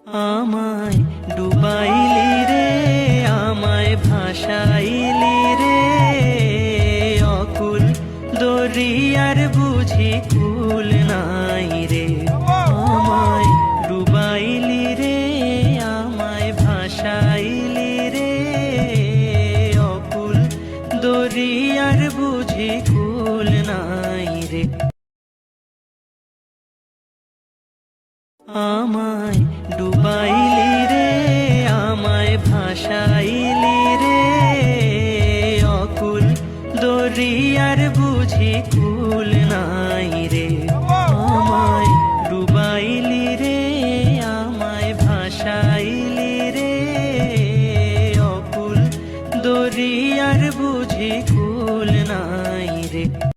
আমায় ডুবাইলি রে আমায় ভাসাইলি রে অকুল দরিয়ার বুঝি কুল নাই রে আমায় ডুবাইলি রে আমায় ভাসাইলি রে অকুল দরিয়ার বুঝি কুল নাই রে আমায় ডুবাইলি রে আমায় ভাসাইলি রে অকুল দরিয়ার বুঝি কুল নাই রে আমায় ডুবাইলি রে আমায় ভাসাইলি রে অকুল দরিয়ার বুঝি কুল নাই রে।